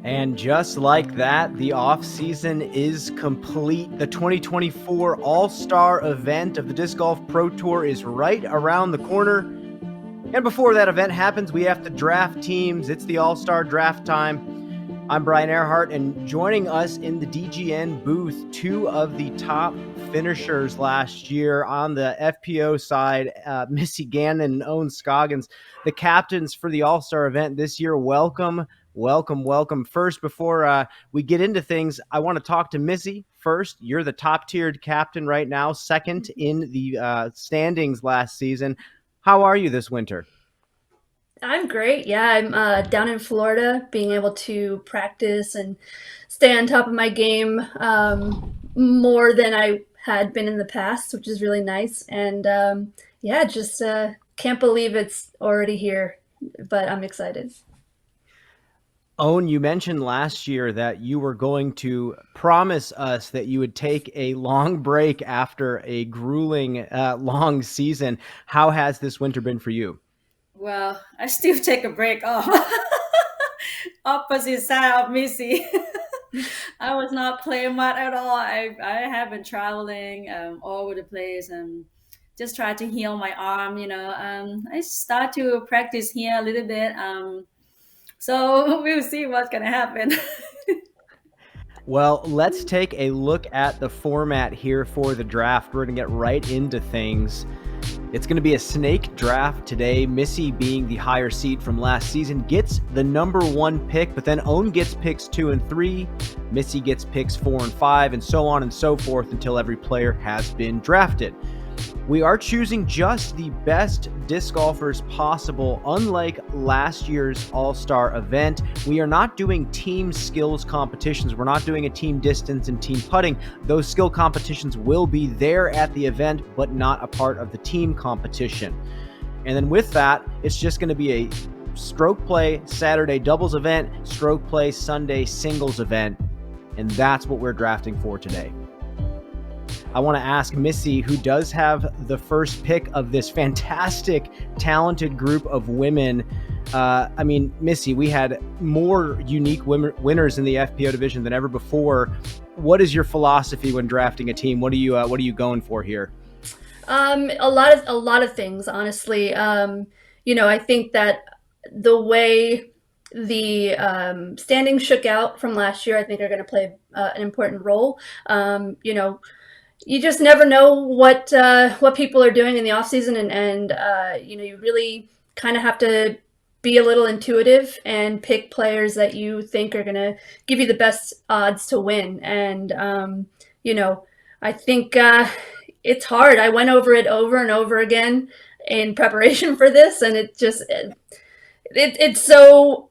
And just like that, the off-season is complete. The 2024 All-Star event of the Disc Golf Pro Tour is right around the corner. And before that event happens, we have to draft teams. It's the All-Star Draft time. I'm Brian Earhart, and joining us in the DGN booth, two of the top finishers last year on the FPO side, Missy Gannon and Owen Scoggins, the captains for the All-Star event this year. Welcome. First, before we get into things, I want to talk to Missy first. You're the top-tiered captain right now, second in the standings last season. How are you this winter? I'm great. Yeah, I'm down in Florida, being able to practice and stay on top of my game more than I had been in the past, which is really nice. And yeah, just can't believe it's already here, but I'm excited. Owen, you mentioned last year that you were going to promise us that you would take a long break after a grueling, long season. How has this winter been for you? Well, I still take a break off. Opposite side of Missy. I was not playing much at all. I have been traveling all over the place and just try to heal my arm. I start to practice here a little bit. So we'll see what's gonna happen. Well, let's take a look at the format here for the draft. We're going to get right into things. It's going to be a snake draft today. Missy, being the higher seed from last season, gets the number 1 pick, but then Owen gets picks 2 and 3. Missy gets picks 4 and 5, and so on and so forth until every player has been drafted. We are choosing just the best disc golfers possible. Unlike last year's All-Star event, we are not doing team skills competitions. We're not doing a team distance and team putting. Those skill competitions will be there at the event, but not a part of the team competition. And then with that, it's just going to be a stroke play Saturday doubles event, stroke play Sunday singles event, and that's what we're drafting for today. I want to ask Missy, who does have the first pick of this fantastic, talented group of women. Missy, we had more unique winners in the FPO division than ever before. What is your philosophy when drafting a team? What are you going for here? A lot of things, honestly. I think that the way the standings shook out from last year, I think are going to play an important role. You just never know what people are doing in the off season, and you really kind of have to be a little intuitive and pick players that you think are going to give you the best odds to win. And I think it's hard. I went over it over and over again in preparation for this, and it's so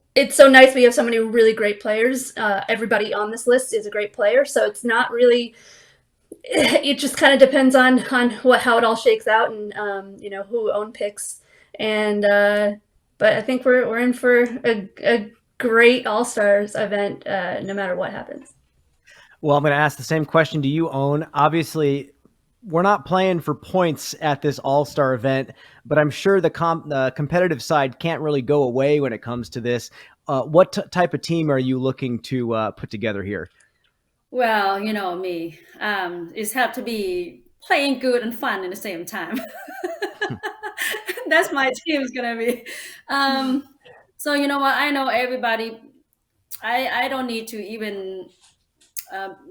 nice. We have so many really great players. Everybody on this list is a great player, so it's not really, it just kind of depends on how it all shakes out, and who Own picks. And but I think we're in for a great All Stars event, no matter what happens. Well, I'm going to ask the same question to you, Owen. Obviously, we're not playing for points at this All-Star event, but I'm sure the competitive side can't really go away when it comes to this. What type of team are you looking to put together here? Well, you know me. It's have to be playing good and fun at the same time. That's my team's gonna be. Um, so you know what? I know everybody. I don't need to even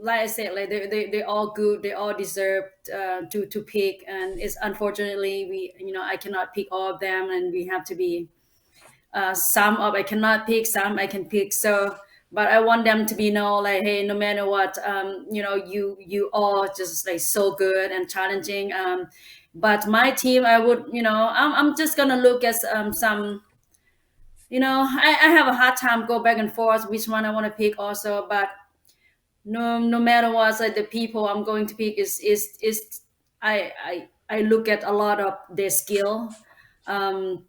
like I said, like they all good. They all deserve to pick, and it's unfortunately I cannot pick all of them, and we have to be some of I cannot pick, some I can pick. So, but I want them to be know like, hey, no matter what, you all just like so good and challenging. But my team, I would, I'm just gonna look at some. I have a hard time go back and forth which one I want to pick also, but no matter what, like the people I'm going to pick is I look at a lot of their skill. Um,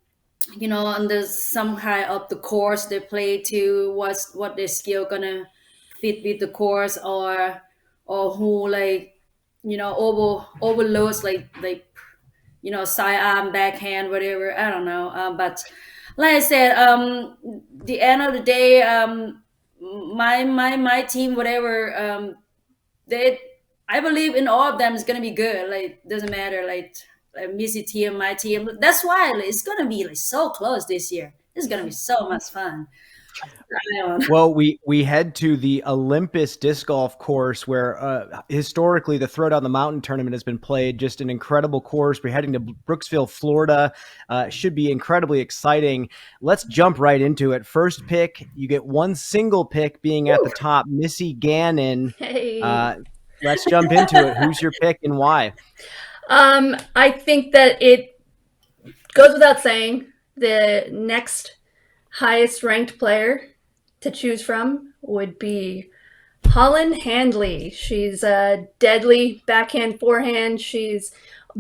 and there's some kind of the course they play to what their skill gonna fit with the course, or who like overloads like sidearm backhand whatever, I don't know, but like I said, the end of the day, my team, whatever, they, I believe in all of them is gonna be good. Like doesn't matter, like Missy team, my team. That's why like, it's gonna be like so close this year. It's gonna be so much fun. Well, we head to the Olympus disc golf course where historically the Throwdown the Mountain tournament has been played. Just an incredible course. We're heading to Brooksville, Florida. Should be incredibly exciting. Let's jump right into it. First pick, you get one single pick being at the top, Missy Gannon. Hey. Let's jump into it. Who's your pick and why? I think that it goes without saying the next highest ranked player to choose from would be Holland Handley. She's a deadly backhand, forehand. She's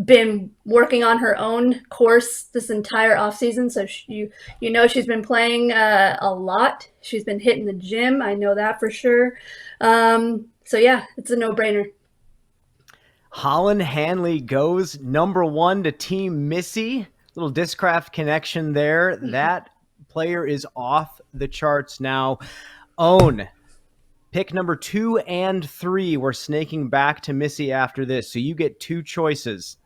been working on her own course this entire offseason. So you know she's been playing a lot. She's been hitting the gym. I know that for sure. So yeah, it's a no-brainer. Holland Handley goes number one to Team Missy. Little Discraft connection there. That player is off the charts now. Own. Pick number 2 and 3. We're snaking back to Missy after this. So you get two choices.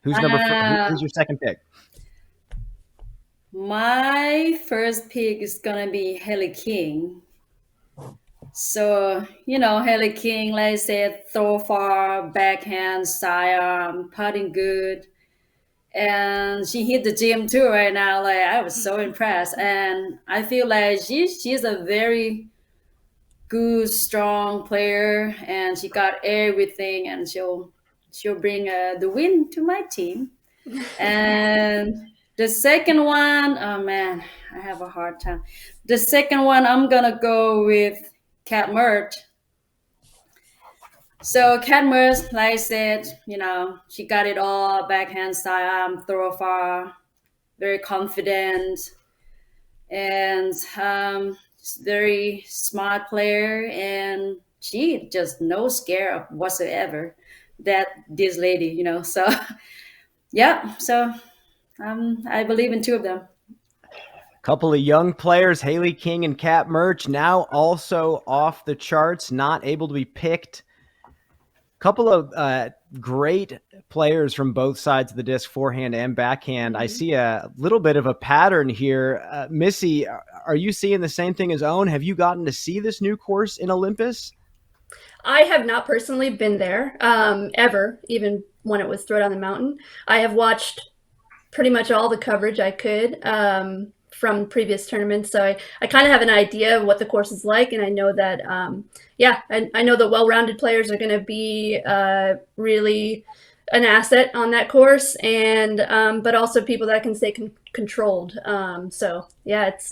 Who's your second pick? My first pick is gonna be Haley King. So, Haley King, like I said, throw far, backhand, sidearm, putting good. And she hit the gym too right now. Like I was so impressed. And I feel like she's a very good, strong player, and she got everything, and she'll bring the win to my team. And the second one, oh man, I have a hard time. The second one, I'm gonna go with Kat Mert. So Kat Mert, like I said, she got it all, backhand style, throw far, very confident, and very smart player, and she just no scare of whatsoever that this lady, so yeah, so I believe in two of them. Couple of young players, Haley King and Kat Merch, now also off the charts, not able to be picked. Couple of great players from both sides of the disc, forehand and backhand. I see a little bit of a pattern here. Missy, are you seeing the same thing as Owen? Have you gotten to see this new course in Olympus? I have not personally been there ever, even when it was Throwdown the Mountain. I have watched pretty much all the coverage I could from previous tournaments. So I kind of have an idea of what the course is like. And I know that, I know that well-rounded players are going to be really an asset on that course, and but also people that can stay controlled. So yeah, it's,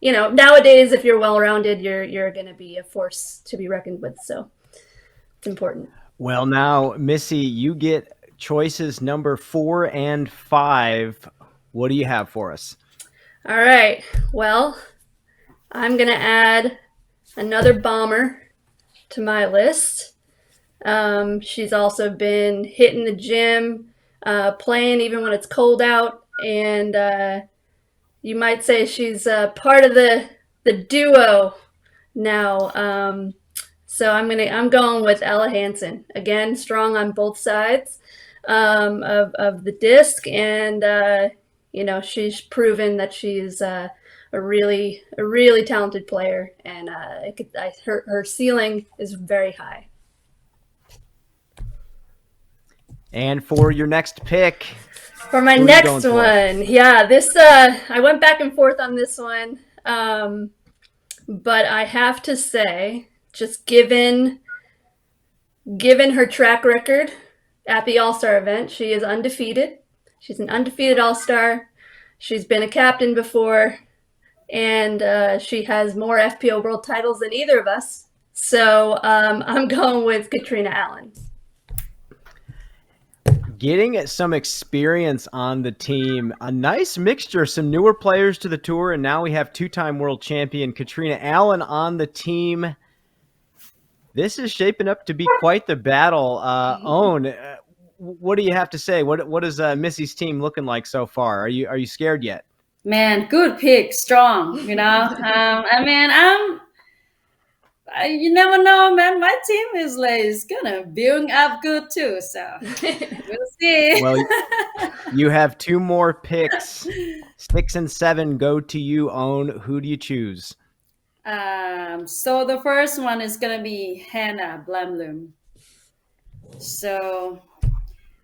nowadays, if you're well-rounded, you're going to be a force to be reckoned with. So it's important. Well, now, Missy, you get choices number 4 and 5. What do you have for us? All right. Well, I'm going to add another bomber to my list. She's also been hitting the gym, playing even when it's cold out, and you might say she's part of the duo now. So I'm going with Ella Hansen. Again, strong on both sides of the disc, and she's proven that she's a really talented player, and her ceiling is very high. And for your next pick, for my next one, yeah, this I went back and forth on this one, but I have to say, just given her track record at the All-Star event, she is undefeated. She's an undefeated All-Star. She's been a captain before, and she has more FPO World titles than either of us. So I'm going with Katrina Allen. Getting some experience on the team, a nice mixture, some newer players to the tour, and now we have two-time world champion Katrina Allen on the team. This is shaping up to be quite the battle. Owen, what do you have to say? What is Missy's team looking like so far? Are you scared yet? Man, good pick, strong. You never know, man. My team is gonna build up good too. So we'll see. Well, you have 2 more picks. 6 and 7 go to you, Own. Who do you choose? So the first one is gonna be Hannah Blamloom. So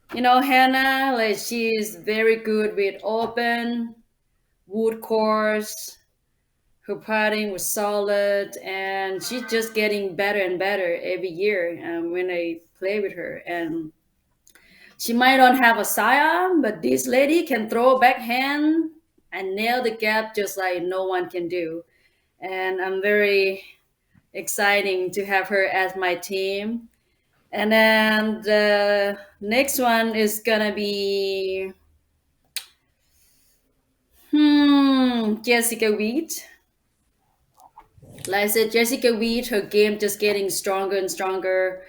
Hannah, like she's very good with open wood course. Her putting was solid, and she's just getting better and better every year. When I play with her, and she might not have a sidearm, but this lady can throw a backhand and nail the gap just like no one can do. And I'm very exciting to have her as my team. And then the next one is gonna be Jessica Wheat. Like I said, Jessica Wheat, her game just getting stronger and stronger.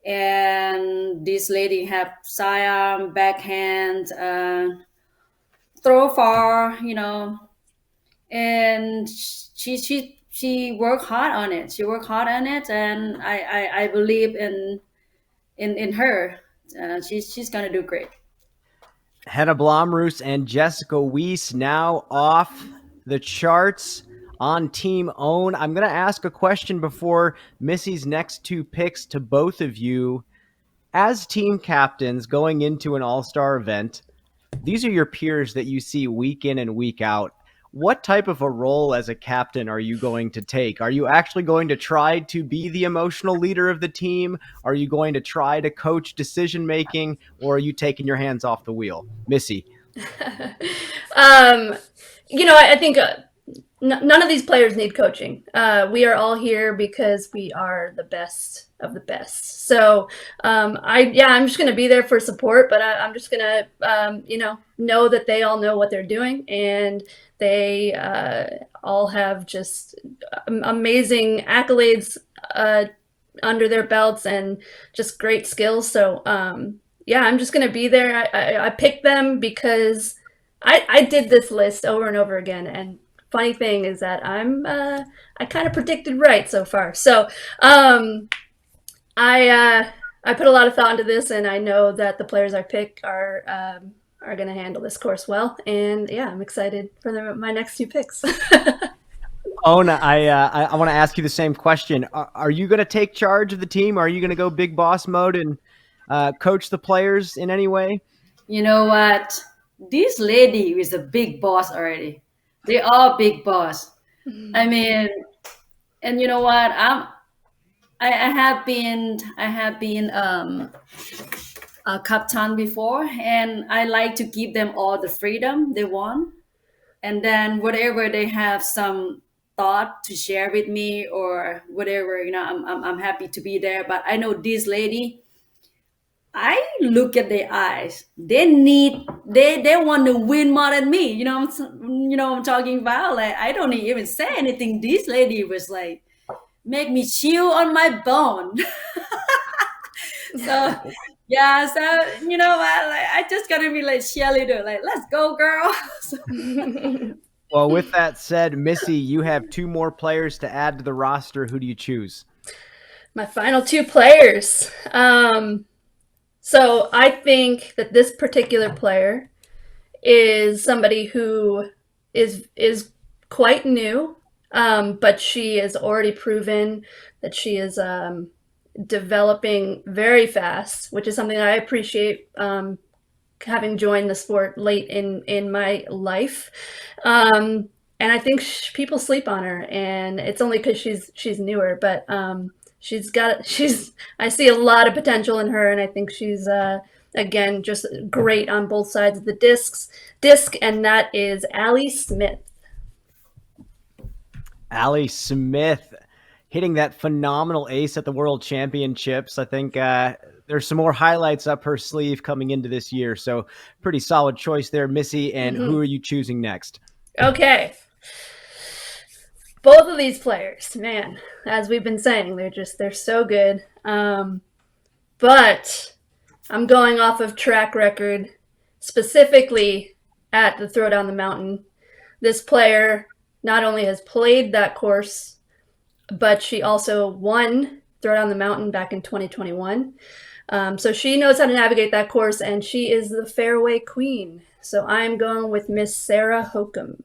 And this lady have sidearm, backhand, throw far, and she worked hard on it. She worked hard on it, and I believe in her. She's gonna do great. Hannah Blomroos and Jessica Weiss now off the charts on Team Own. I'm going to ask a question before Missy's next 2 picks to both of you. As team captains going into an all-star event, these are your peers that you see week in and week out. What type of a role as a captain are you going to take? Are you actually going to try to be the emotional leader of the team? Are you going to try to coach decision making, or are you taking your hands off the wheel? Missy. I think none of these players need coaching. We are all here because we are the best of the best. So I'm just going to be there for support, but I'm just going to know that they all know what they're doing, and they all have just amazing accolades under their belts and just great skills. So I'm just going to be there. I picked them because I did this list over and over again, and funny thing is that I kind of predicted right so far. So I put a lot of thought into this, and I know that the players I pick are going to handle this course well. And I'm excited for my next 2 picks. Ona, I want to ask you the same question. Are you going to take charge of the team? Are you going to go big boss mode and coach the players in any way? You know what? This lady is a big boss already. They are big boss. I mean, and you know what? I have been a captain before, and I like to give them all the freedom they want, and then whatever they have some thought to share with me or whatever, I'm happy to be there. But I know this lady, I look at their eyes. They want to win more than me. You know what I'm talking about? Like, I don't even say anything. This lady was like, make me chill on my bone. So you know what? Like, I just gotta be like cheerleader. Like, let's go, girl. Well, with that said, Missy, you have 2 more players to add to the roster. Who do you choose? My final 2 players. So I think that this particular player is somebody who is quite new, but she has already proven that she is developing very fast, which is something that I appreciate, having joined the sport late in my life. And I think people sleep on her, and it's only because she's newer, but I see a lot of potential in her, and I think she's again just great on both sides of the disc, and that is Allie Smith. Allie Smith hitting that phenomenal ace at the World Championships. I think there's some more highlights up her sleeve coming into this year, so pretty solid choice there, Missy. And who are you choosing next? Okay. Both of these players, man, as we've been saying, they're so good. But I'm going off of track record, specifically at the Throwdown the Mountain. This player not only has played that course but she also won Throwdown the Mountain back in 2021. So she knows how to navigate that course, and she is the fairway queen. So I'm going with Miss Sarah Hokum.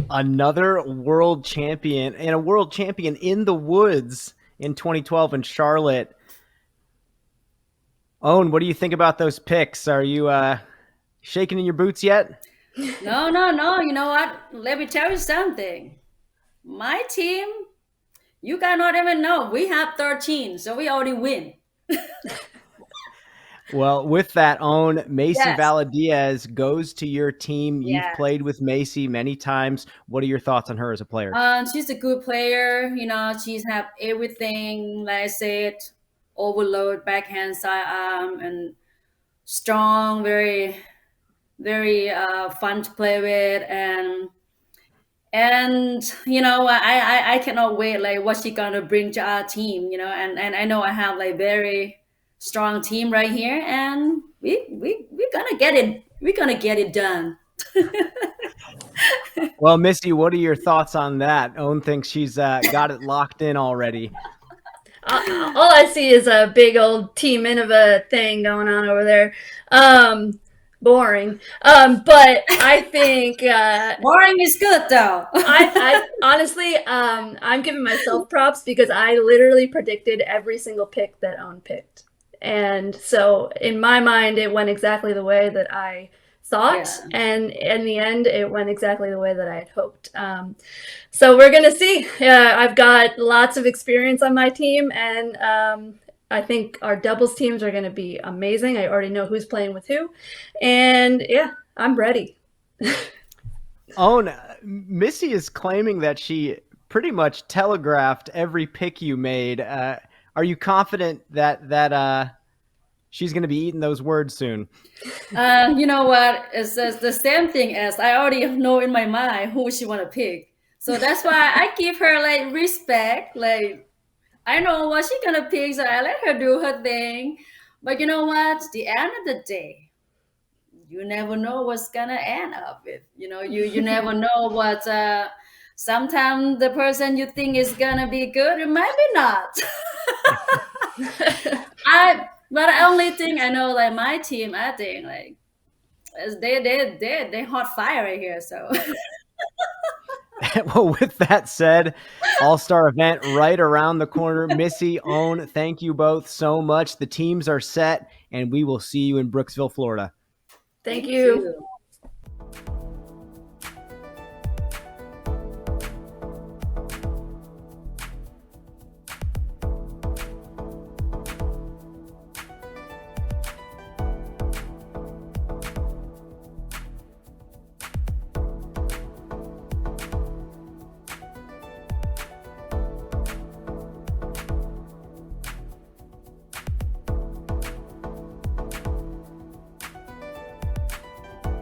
Another world champion, and a world champion in the woods in 2012 in Charlotte. Owen, what do you think about those picks? Are you shaking in your boots yet? No, no, no. You know what? Let me tell you something. My team, you cannot even know. We have 13, so we already win. Well, with that, Owen, Macy Yes. Valadiaz goes to your team. You've Yes. played with Macy many times. What are your thoughts on her as a player? She's a good player. You know, she's have everything, like I said, overload, backhand, sidearm, and strong, very, very fun to play with. And you know, I cannot wait like what she gonna bring to our team. You know, and I know I have like very strong team right here, and we're gonna get it. We're gonna get it done. Well, Missy, what are your thoughts on that? Owen thinks she's got it locked in already. All I see is a big old Team Innova thing going on over there. Boring. But I think Boring is good though. I honestly, I'm giving myself props because I literally predicted every single pick that Owen picked. And so in my mind, it went exactly the way that I thought. Yeah. And in the end, it went exactly the way that I had hoped. So we're going to see. I've got lots of experience on my team, and I think our doubles teams are going to be amazing. I already know who's playing with who. And yeah, I'm ready. Owen, Missy is claiming that she pretty much telegraphed every pick you made. Are you confident that she's going to be eating those words soon? You know what? It's the same thing as I already know in my mind who she want to pick. So that's why I give her like respect. Like I know what she gonna pick, so I let her do her thing. But you know what? The end of the day, you never know what's gonna end up with. You know, you never know what. Sometimes the person you think is gonna be good, it might be not. But the only thing I know, like my team, I think like they hot fire right here. So Well, with that said, All-Star event right around the corner. Missy, Owen, thank you both so much. The teams are set, and we will see you in Brooksville, Florida. Thank you. you.